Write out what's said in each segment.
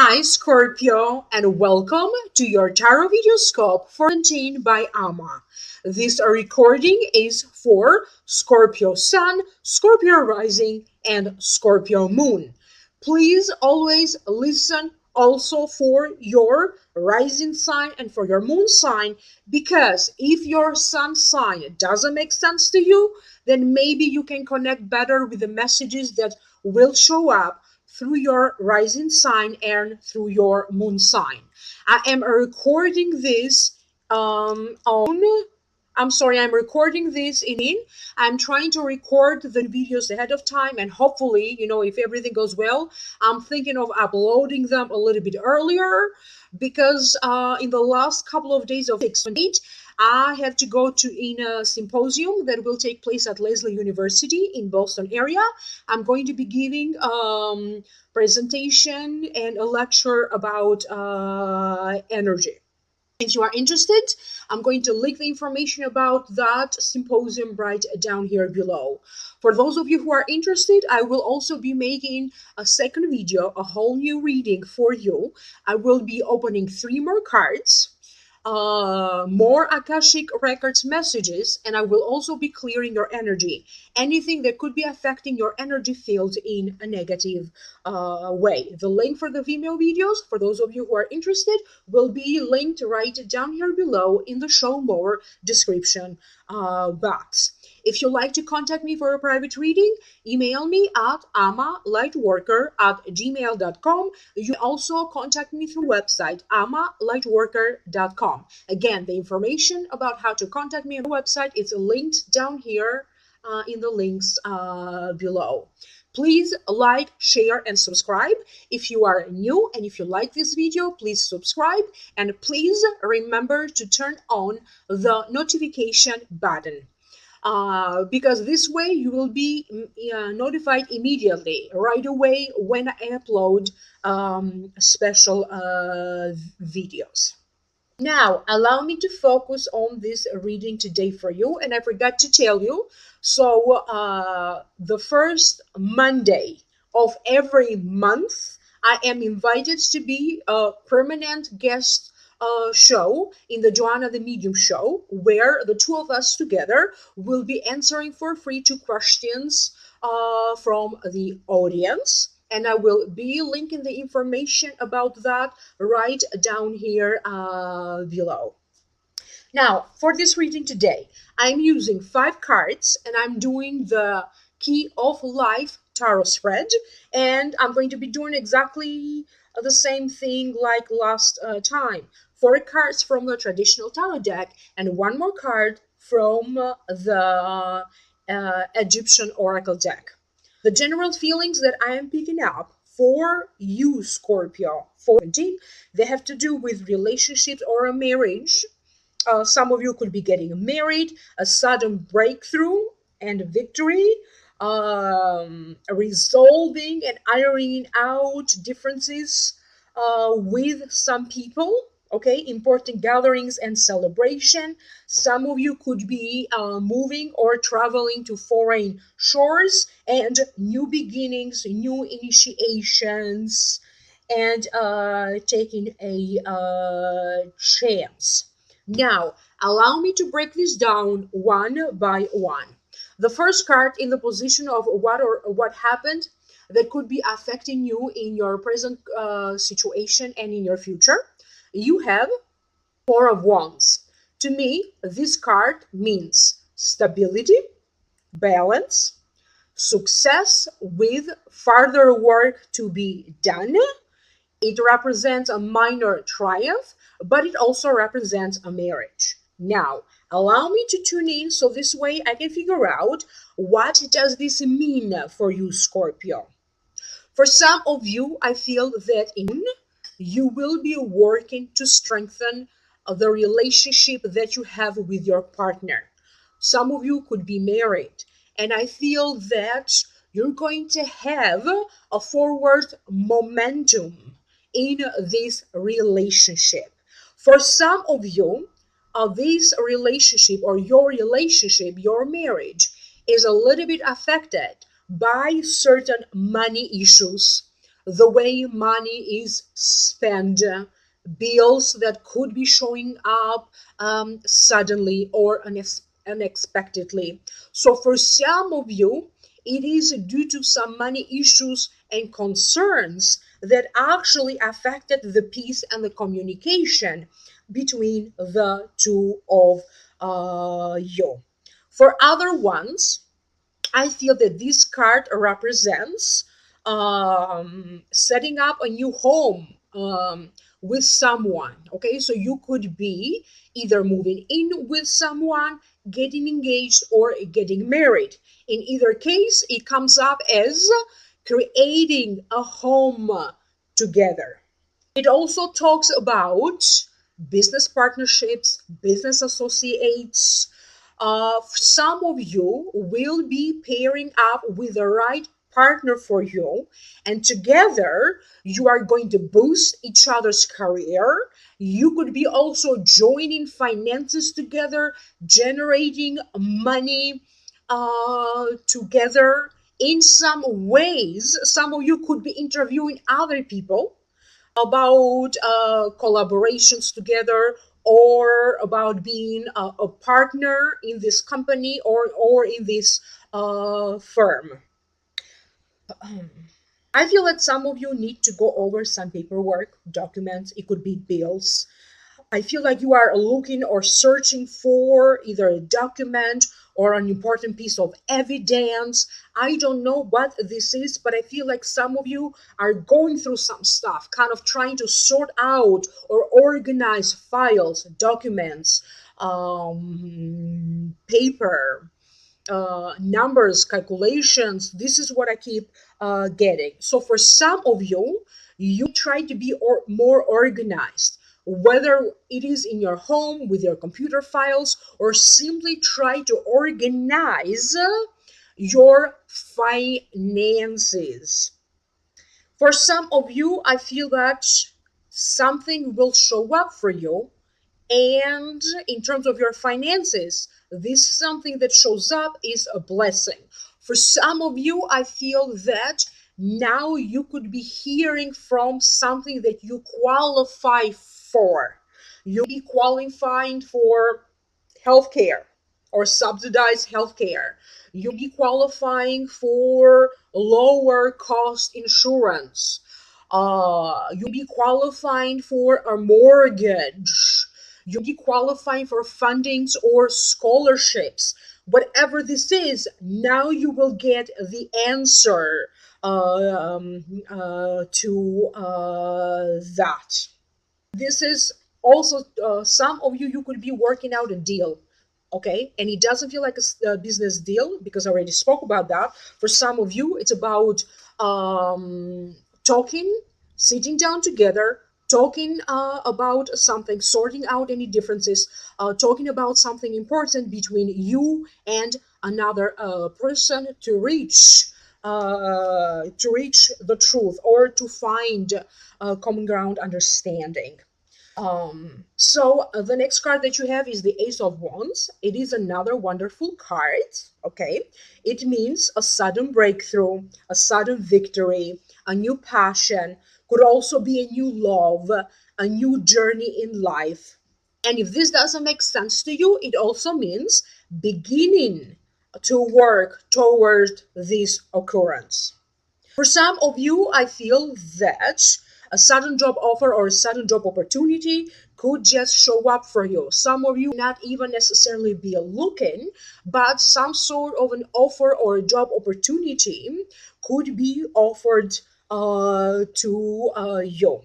Hi Scorpio, and welcome to your tarot video scope for 17 by Amma. This recording is for Scorpio Sun, Scorpio Rising, and Scorpio Moon. Please always listen also for your rising sign and for your moon sign, because if your sun sign doesn't make sense to you, then maybe you can connect better with the messages that will show up through your rising sign and through your moon sign. I am recording this on I'm recording this in. I'm trying to record the videos ahead of time, and hopefully, if everything goes well, I'm thinking of uploading them a little bit earlier, because in the last couple of days of 6/8, I have to go to in a symposium that will take place at Lesley University in Boston area. I'm going to be giving presentation and a lecture about energy. If you are interested, I'm going to link the information about that symposium right down here below. For those of you who are interested, I will also be making a second video, a whole new reading for you. I will be opening 3 more cards, more Akashic Records messages, and I will also be clearing your energy. Anything that could be affecting your energy field in a negative way. The link for the Vimeo videos, for those of you who are interested, will be linked right down here below in the show more description box. If you'd like to contact me for a private reading, email me at amalightworker@gmail.com. You can also contact me through website amalightworker.com. Again, the information about how to contact me on the website is linked down here in the links below. Please like, share, and subscribe. If you are new and if you like this video, please subscribe, and please remember to turn on the notification button. Because this way you will be notified immediately, right away, when I upload special videos. Now, allow me to focus on this reading today for you. And I forgot to tell you, so the first Monday of every month, I am invited to be a permanent guest show in the Joanna the Medium show, where the two of us together will be answering for free 2 questions from the audience. And I will be linking the information about that right down here below. Now, for this reading today, I'm using 5 cards, and I'm doing the Key of Life tarot spread, and I'm going to be doing exactly the same thing like last time. 4 cards from the traditional tarot deck and 1 more card from the Egyptian oracle deck. The general feelings that I am picking up for you, Scorpio, for 17, they have to do with relationships or a marriage. Some of you could be getting married, a sudden breakthrough and victory, resolving and ironing out differences with some people. Okay, important gatherings and celebration. Some of you could be moving or traveling to foreign shores, and new beginnings, new initiations, and taking a chance. Now, allow me to break this down one by one. The first card in the position of what happened that could be affecting you in your present situation and in your future. You have 4 of Wands. To me, this card means stability, balance, success with further work to be done. It represents a minor triumph, but it also represents a marriage. Now, allow me to tune in so this way I can figure out what does this mean for you, Scorpio. For some of you, I feel that you will be working to strengthen the relationship that you have with your partner. Some of you could be married, and I feel that you're going to have a forward momentum in this relationship. For some of you, this relationship or your marriage is a little bit affected by certain money issues the way money is spent, bills that could be showing up suddenly or unexpectedly. So, for some of you, it is due to some money issues and concerns that actually affected the peace and the communication between the two of you. For other ones, I feel that this card represents setting up a new home with someone. Okay, so you could be either moving in with someone, getting engaged, or getting married. In either case, it comes up as creating a home together. It also talks about business partnerships, business associates. Some of you will be pairing up with the right partner for you, and together you are going to boost each other's career. You could be also joining finances together, generating money together. In some ways, some of you could be interviewing other people about collaborations together, or about being a partner in this company, or in this firm. I feel that some of you need to go over some paperwork, documents. It could be bills. I feel like you are looking or searching for either a document or an important piece of evidence. I don't know what this is, but I feel like some of you are going through some stuff, kind of trying to sort out or organize files, documents, paper, numbers, calculations. This is what I keep getting. So for some of you, you try to be more organized, whether it is in your home with your computer files, or simply try to organize your finances. For some of you, I feel that something will show up for you, and in terms of your finances, this something that shows up is a blessing. For some of you, I feel that now you could be hearing from something that you qualify for. You be qualifying for healthcare or subsidized healthcare. You'll be qualifying for lower cost insurance. You'll be qualifying for a mortgage. You'll be qualifying for fundings or scholarships. Whatever this is, now you will get the answer to that. This is also some of you could be working out a deal, okay, and it doesn't feel like a business deal because I already spoke about that. For some of you, it's about talking, sitting down together, talking about something, sorting out any differences, talking about something important between you and another person to reach the truth, or to find common ground understanding. So the next card that you have is the Ace of Wands. It is another wonderful card. Okay, it means a sudden breakthrough, a sudden victory, a new passion. Could also be a new love, a new journey in life. And if this doesn't make sense to you, it also means beginning to work toward this occurrence. For some of you, I feel that a sudden job offer or a sudden job opportunity could just show up for you. Some of you not even necessarily be looking, but some sort of an offer or a job opportunity could be offered to you.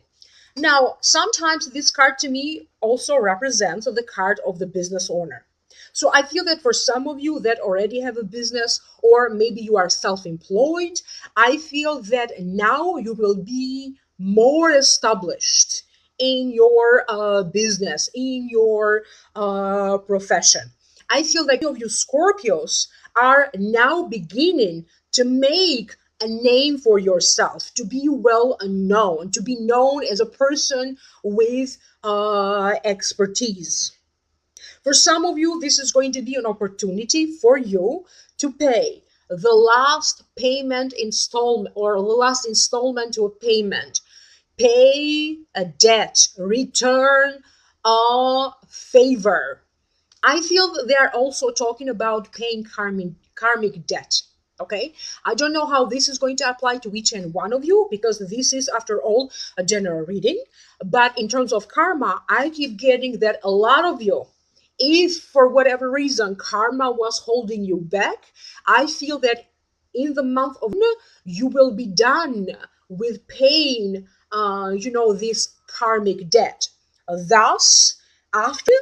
Now, sometimes this card to me also represents the card of the business owner. So I feel that for some of you that already have a business, or maybe you are self-employed, I feel that now you will be more established in your business, in your profession. I feel like of you Scorpios are now beginning to make a name for yourself, to be well known, to be known as a person with expertise. For some of you, this is going to be an opportunity for you to pay the last payment installment or the last installment to a payment, pay a debt, return a favor. I feel that they are also talking about paying karmic debt. Okay, I don't know how this is going to apply to each and one of you because this is, after all, a general reading. But in terms of karma, I keep getting that a lot of you, if for whatever reason karma was holding you back, I feel that in the month of June, you will be done with paying, this karmic debt. Thus, after,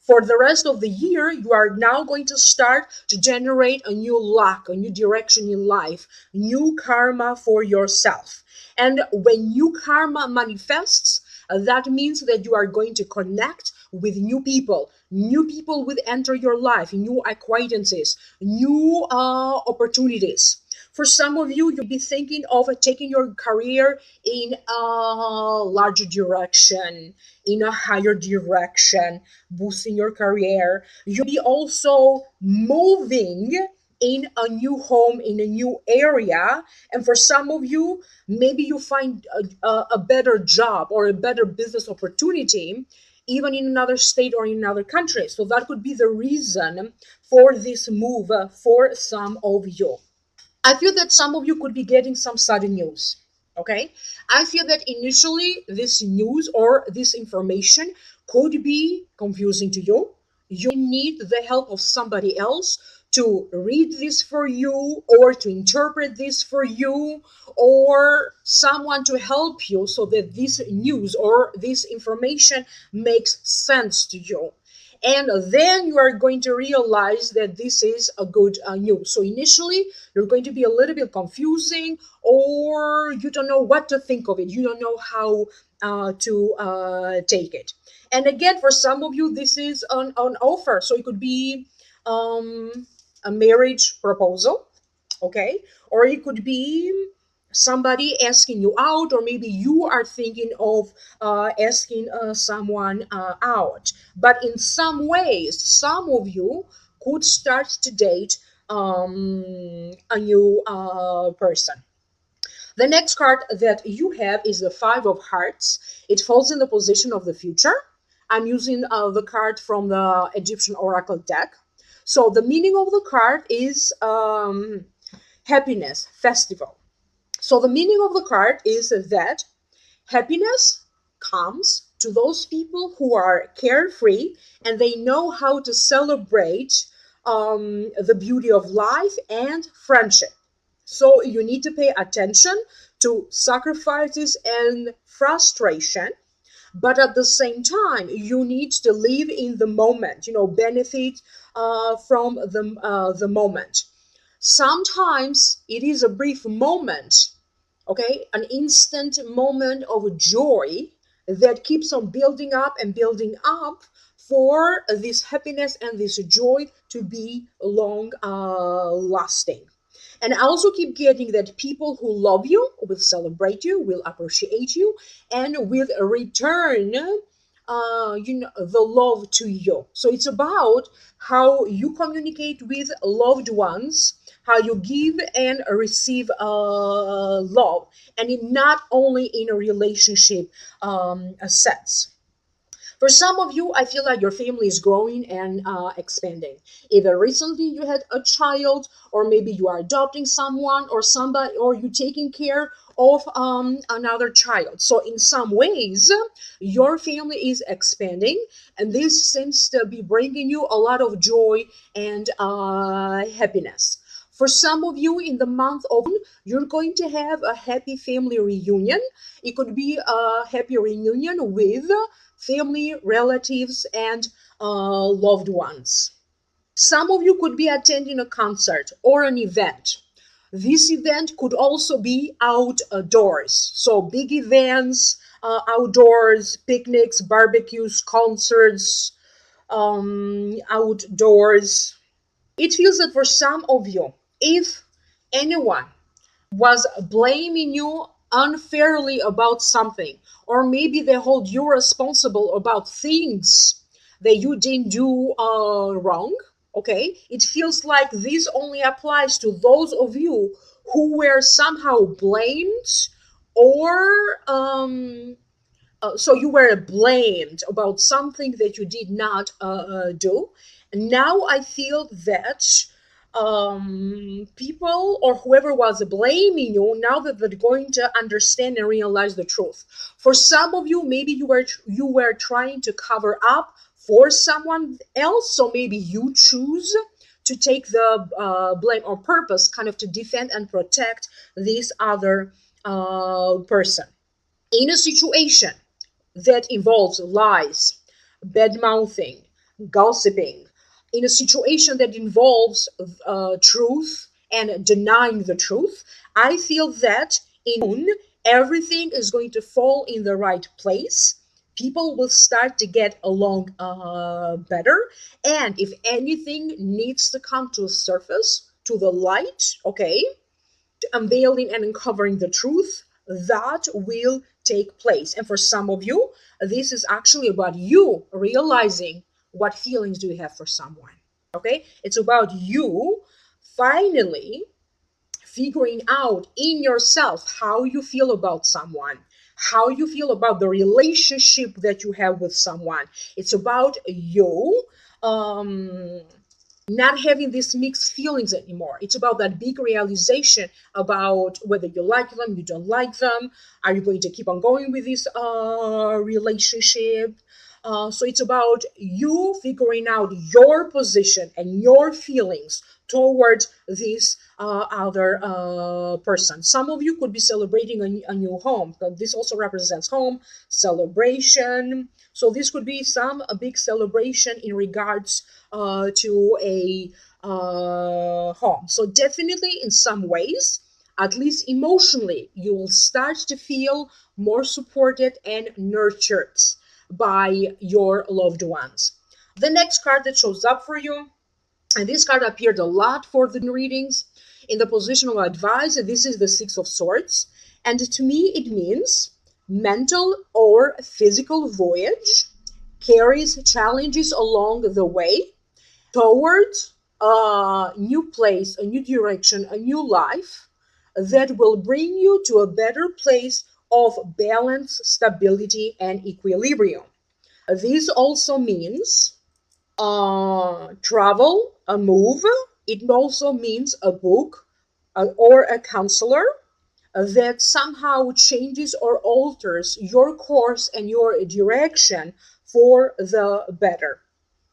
for the rest of the year, you are now going to start to generate a new luck, a new direction in life, new karma for yourself. And when new karma manifests, that means that you are going to connect with new people. New people will enter your life, new acquaintances, new opportunities. For some of you, you'll be thinking of taking your career in a larger direction, in a higher direction, boosting your career. You'll be also moving in a new home, in a new area. And for some of you, maybe you find a better job or a better business opportunity, even in another state or in another country. So that could be the reason for this move for some of you. I feel that some of you could be getting some sudden news. Okay. I feel that initially this news or this information could be confusing to you. You need the help of somebody else to read this for you or to interpret this for you, or someone to help you so that this news or this information makes sense to you. And then you are going to realize that this is a good news. So initially, you're going to be a little bit confusing, or you don't know what to think of it. You don't know how to take it. And again, for some of you, this is an offer. So it could be a marriage proposal, okay? Or it could be somebody asking you out, or maybe you are thinking of asking someone out. But in some ways, some of you could start to date a new person. The next card that you have is the Five of Hearts. It falls in the position of the future. I'm using the card from the Egyptian Oracle deck. So the meaning of the card is happiness, festival. So the meaning of the card is that happiness comes to those people who are carefree and they know how to celebrate the beauty of life and friendship. So you need to pay attention to sacrifices and frustration, but at the same time, you need to live in the moment, benefit from the moment. Sometimes it is a brief moment, okay, an instant moment of joy that keeps on building up and building up for this happiness and this joy to be long lasting. And I also keep getting that people who love you will celebrate you, will appreciate you, and will return the love to you. So it's about how you communicate with loved ones, how you give and receive love, and not only in a relationship sense. For some of you, I feel like your family is growing and expanding. Either recently you had a child, or maybe you are adopting someone or somebody, or you taking care of another child. So in some ways, your family is expanding, and this seems to be bringing you a lot of joy and happiness. For some of you, in the month of June, you're going to have a happy family reunion. It could be a happy reunion with family, relatives, and loved ones. Some of you could be attending a concert or an event. This event could also be outdoors. So big events, outdoors, picnics, barbecues, concerts, outdoors. It feels that for some of you, if anyone was blaming you unfairly about something, or maybe they hold you responsible about things that you didn't do wrong, Okay, it feels like this only applies to those of you who were somehow blamed, or so you were blamed about something that you did not do. Now I feel that people or whoever was blaming you, now that they're going to understand and realize the truth. For some of you, maybe you were trying to cover up for someone else, so maybe you choose to take the blame on purpose, kind of to defend and protect this other person in a situation that involves lies, bad mouthing, gossiping, in a situation that involves truth and denying the truth. I feel that in everything is going to fall in the right place. People will start to get along better. And if anything needs to come to the surface, to the light, okay, unveiling and uncovering the truth, that will take place. And for some of you, this is actually about you realizing what feelings do you have for someone. Okay, it's about you finally figuring out in yourself how you feel about someone, how you feel about the relationship that you have with someone. It's about you um not having these mixed feelings anymore. It's about that big realization about whether you like them, you don't like them. Are you going to keep on going with this relationship? So it's about you figuring out your position and your feelings towards this other person. Some of you could be celebrating a new home. But this also represents home celebration. So this could be a big celebration in regards to a home. So definitely, in some ways, at least emotionally, you will start to feel more supported and nurtured by your loved ones. The next card that shows up for you, and this card appeared a lot for the readings, in the position of advice, this is the Six of Swords. And to me, it means mental or physical voyage carries challenges along the way towards a new place, a new direction, a new life that will bring you to a better place of balance, stability, and equilibrium. This also means travel, a move. It also means a book or a counselor that somehow changes or alters your course and your direction for the better.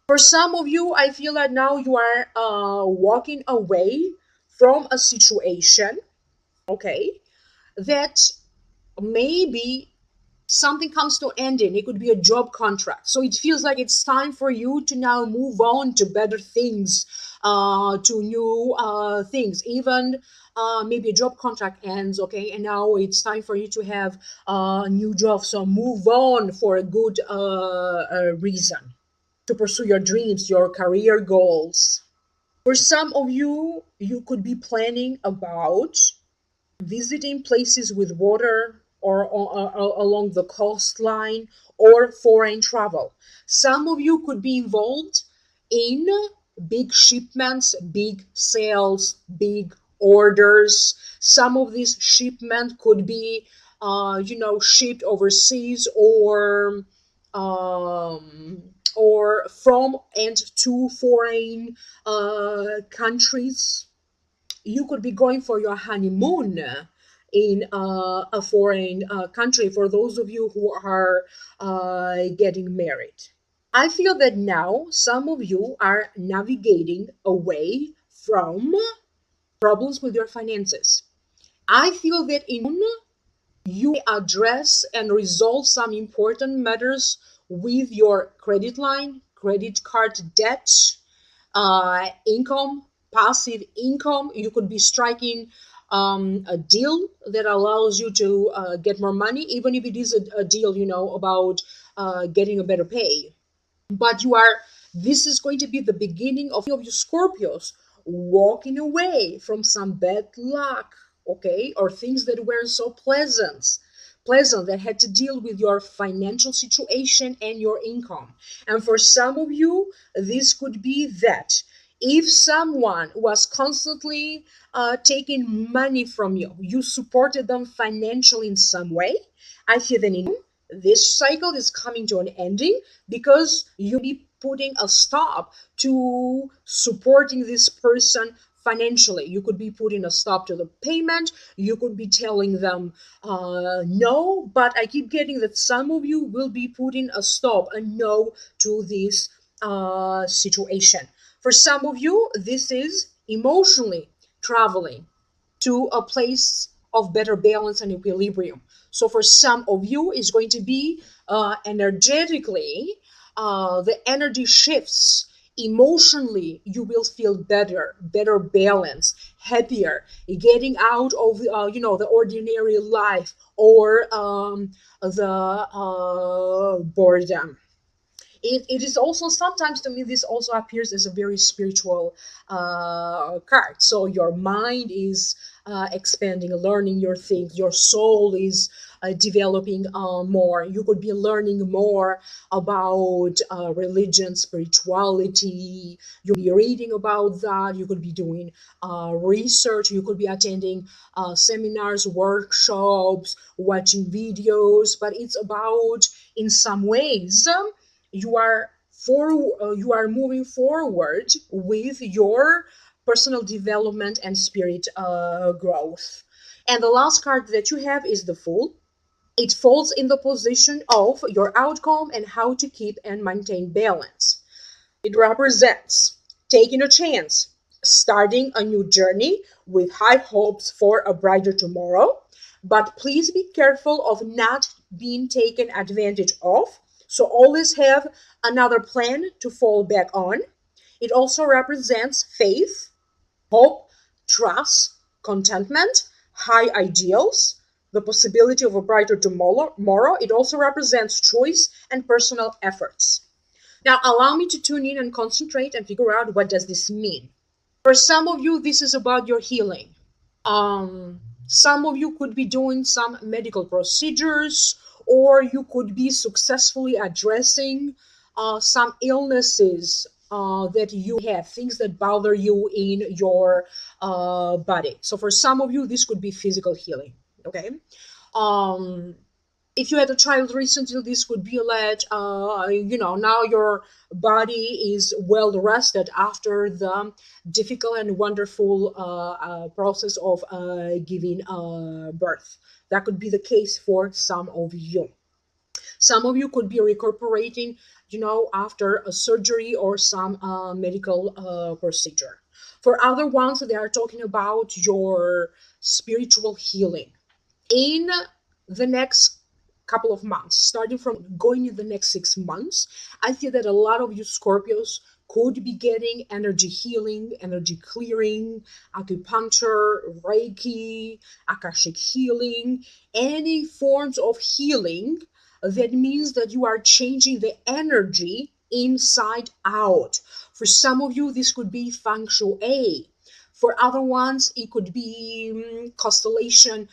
For some of you, I feel that now you are walking away from a situation, okay, that maybe something comes to ending. It could be a job contract. So it feels like it's time for you to now move on to better things, to new things. Even maybe a job contract ends, okay, and now it's time for you to have a new job. So move on for a good reason to pursue your dreams, your career goals. For some of you, you could be planning about visiting places with water or along the coastline or foreign travel. Some of you could be involved in big shipments, big sales, big orders. Some of these shipments could be, shipped overseas um, or from and to foreign countries. You could be going for your honeymoon in a foreign country for those of you who are getting married. I feel that now some of you are navigating away from problems with your finances. I feel that in you address and resolve some important matters with your credit line, credit card debt, income, passive income. You could be striking a deal that allows you to get more money, even if it is a deal, about getting a better pay. But this is going to be the beginning of you Scorpios walking away from some bad luck, okay, or things that weren't so pleasant that had to deal with your financial situation and your income. And for some of you, this could be that If someone was constantly taking money from you, you supported them financially in some way, I feel that in this cycle is coming to an ending because you be putting a stop to supporting this person financially. You could be putting a stop to the payment. You could be telling them no, but I keep getting that some of you will be putting a stop, a no to this situation. For some of you, this is emotionally traveling to a place of better balance and equilibrium. So for some of you, it's going to be energetically, the energy shifts. Emotionally, you will feel better balance, happier, getting out of the ordinary life or the boredom. It is also sometimes to me this also appears as a very spiritual card. So your mind is expanding, learning your things, your soul is developing more. You could be learning more about religion, spirituality. You could be reading about that. You could be doing research. You could be attending seminars, workshops, watching videos. But it's about, in some ways, you are you are moving forward with your personal development and spirit growth. And the last card that you have is the Fool. It falls in the position of your outcome and how to keep and maintain balance. It represents taking a chance, starting a new journey with high hopes for a brighter tomorrow. But please be careful of not being taken advantage of. So always have another plan to fall back on. It also represents faith, hope, trust, contentment, high ideals, the possibility of a brighter tomorrow. It also represents choice and personal efforts. Now, allow me to tune in and concentrate and figure out what does this mean. For some of you, this is about your healing. Some of you could be doing some medical procedures, or you could be successfully addressing some illnesses that you have, things that bother you in your body. So for some of you, this could be physical healing. Okay. If you had a child recently, this could be like, now your body is well rested after the difficult and wonderful process of giving birth. That could be the case for some of you. Some of you could be recuperating, after a surgery or some medical procedure. For other ones, they are talking about your spiritual healing. In the next couple of months, starting from going in the next 6 months, I feel that a lot of you Scorpios could be getting energy healing, energy clearing, acupuncture, Reiki, Akashic healing, any forms of healing. That means that you are changing the energy inside out. For some of you, this could be feng shui. For other ones, it could be constellation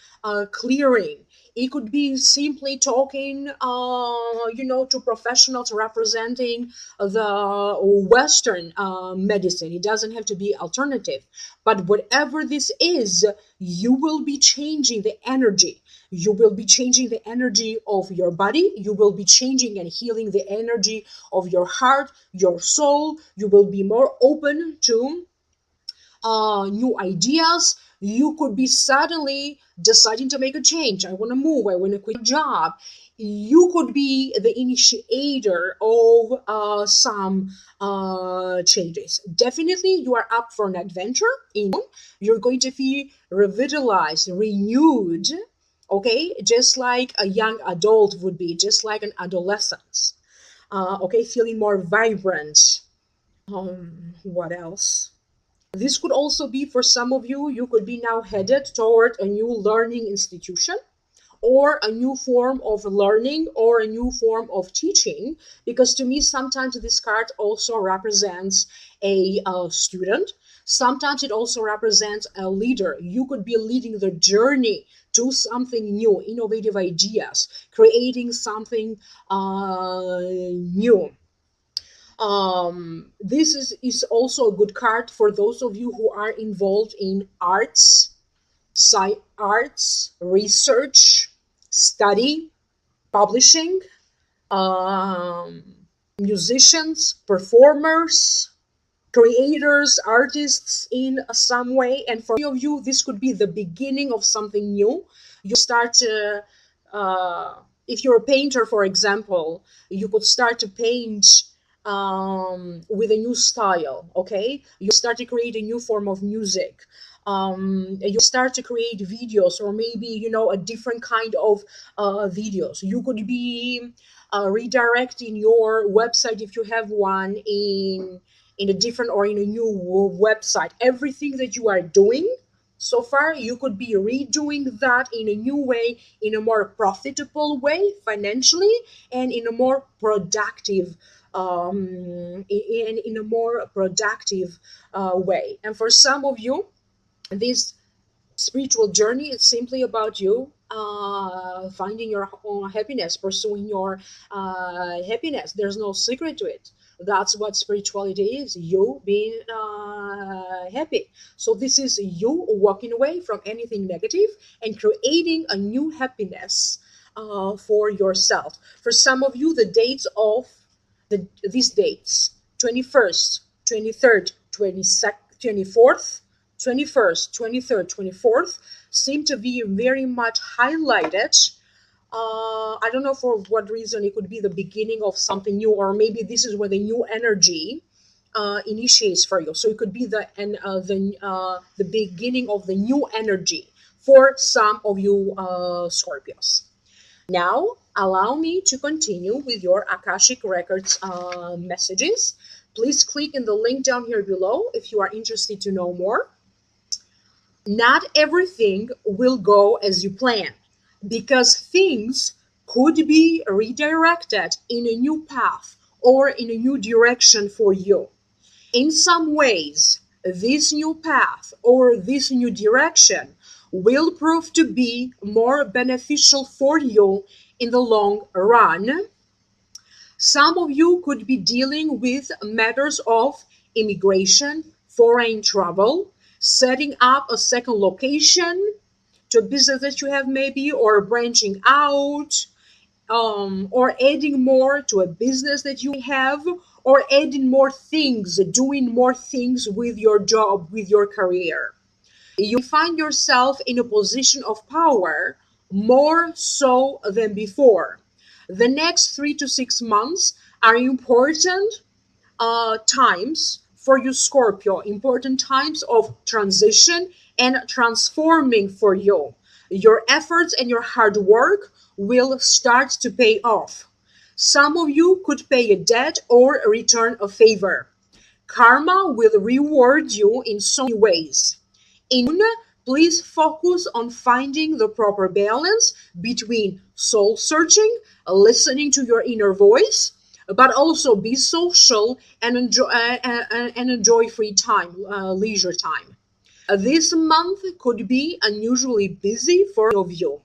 clearing. It could be simply talking, to professionals representing the Western medicine. It doesn't have to be alternative. But whatever this is, you will be changing the energy. You will be changing the energy of your body. You will be changing and healing the energy of your heart, your soul. You will be more open to new ideas. You could be suddenly deciding to make a change. I want to move. I want to quit a job. You could be the initiator of some changes. Definitely, you are up for an adventure. You're going to feel revitalized, renewed. Okay, just like a young adult would be, just like an adolescent. Okay, feeling more vibrant. What else? This could also be for some of you, you could be now headed toward a new learning institution or a new form of learning or a new form of teaching. Because to me, sometimes this card also represents a student. Sometimes it also represents a leader. You could be leading the journey to something new, innovative ideas, creating something new. This is also a good card for those of you who are involved in arts, research, study, publishing, um, musicians, performers, creators, artists in some way. And for many of you, this could be the beginning of something new. You start to, if you're a painter, for example, you could start to paint with a new style, okay? You start to create a new form of music. You start to create videos, or maybe, a different kind of videos. You could be redirecting your website, if you have one, in a different or in a new website. Everything that you are doing so far, you could be redoing that in a new way, in a more profitable way financially, and in a more productive in a more productive way. And for some of you, this spiritual journey is simply about you finding your own happiness, pursuing your happiness. There's no secret to it. That's what spirituality is, you being happy. So this is you walking away from anything negative and creating a new happiness for yourself. For some of you, the dates of these dates: 21st, 23rd, 22nd, 24th, 21st, 23rd, 24th, seem to be very much highlighted. I don't know for what reason. It could be the beginning of something new, or maybe this is where the new energy initiates for you. So it could be the beginning of the new energy for some of you Scorpios. Now, allow me to continue with your Akashic Records messages. Please click in the link down here below if you are interested to know more. Not everything will go as you plan, because things could be redirected in a new path or in a new direction for you. In some ways, this new path or this new direction will prove to be more beneficial for you in the long run. Some of you could be dealing with matters of immigration, foreign travel, setting up a second location to a business that you have, maybe, or branching out, or adding more to a business that you have, or adding more things, doing more things with your job, with your career. You find yourself in a position of power more so than before. The next 3 to 6 months are important times for you, Scorpio, important times of transition and transforming for you. Your efforts and your hard work will start to pay off. Some of you could pay a debt or return a favor. Karma will reward you in so many ways. In please focus on finding the proper balance between soul searching, listening to your inner voice, but also be social and enjoy free time, leisure time. This month could be unusually busy for of you.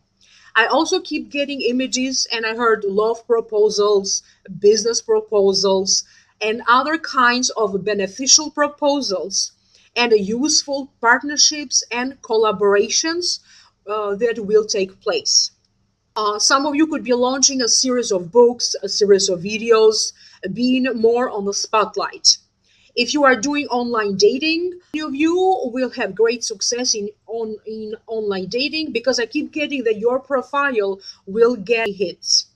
I also keep getting images, and I heard love proposals, business proposals, and other kinds of beneficial proposals, and useful partnerships and collaborations that will take place. Some of you could be launching a series of books, a series of videos, being more on the spotlight. If you are doing online dating, many of you will have great success in online dating, because I keep getting that your profile will get hits.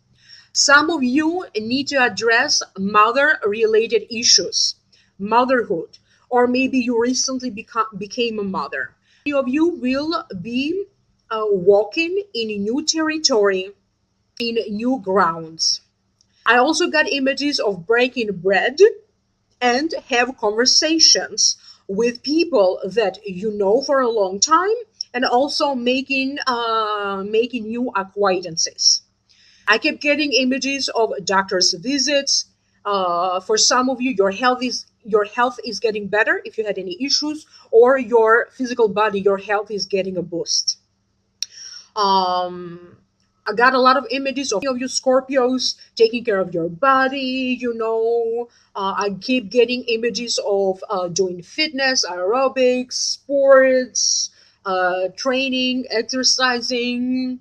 Some of you need to address mother related issues, motherhood, or maybe you recently became a mother. Many of you will be walking in new territory, in new grounds. I also got images of breaking bread and have conversations with people that you know for a long time, and also making new acquaintances. I kept getting images of doctor's visits. For some of you, your health is getting better if you had any issues, or your physical body, your health is getting a boost. Um, I got a lot of images of you Scorpios taking care of your body, you know. I keep getting images of doing fitness, aerobics, sports, training, exercising,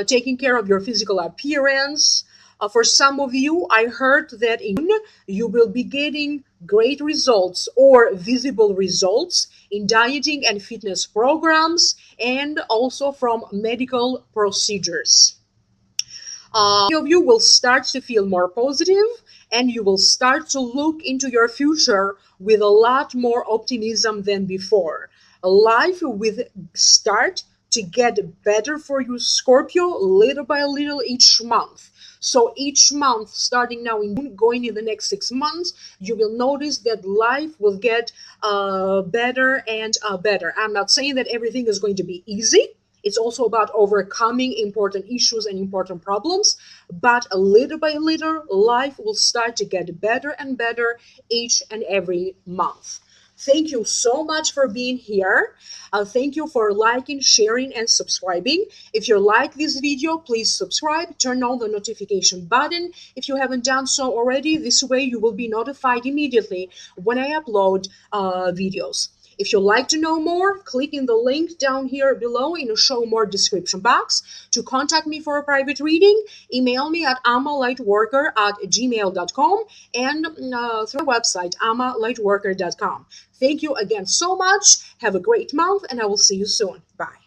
taking care of your physical appearance. For some of you, I heard that in June, you will be getting great results or visible results in dieting and fitness programs and also from medical procedures. Many of you will start to feel more positive and you will start to look into your future with a lot more optimism than before. Life will start to get better for you, Scorpio, little by little each month. So each month, starting now in June, going in the next 6 months, you will notice that life will get better and better. I'm not saying that everything is going to be easy. It's also about overcoming important issues and important problems. But little by little, life will start to get better and better each and every month. Thank you so much for being here. Thank you for liking, sharing, and subscribing. If you like this video, please subscribe, turn on the notification button if you haven't done so already. This way you will be notified immediately when I upload videos. If you'd like to know more, click in the link down here below in the show more description box. To contact me for a private reading, email me at amalightworker@gmail.com and through the website amalightworker.com. Thank you again so much. Have a great month and I will see you soon. Bye.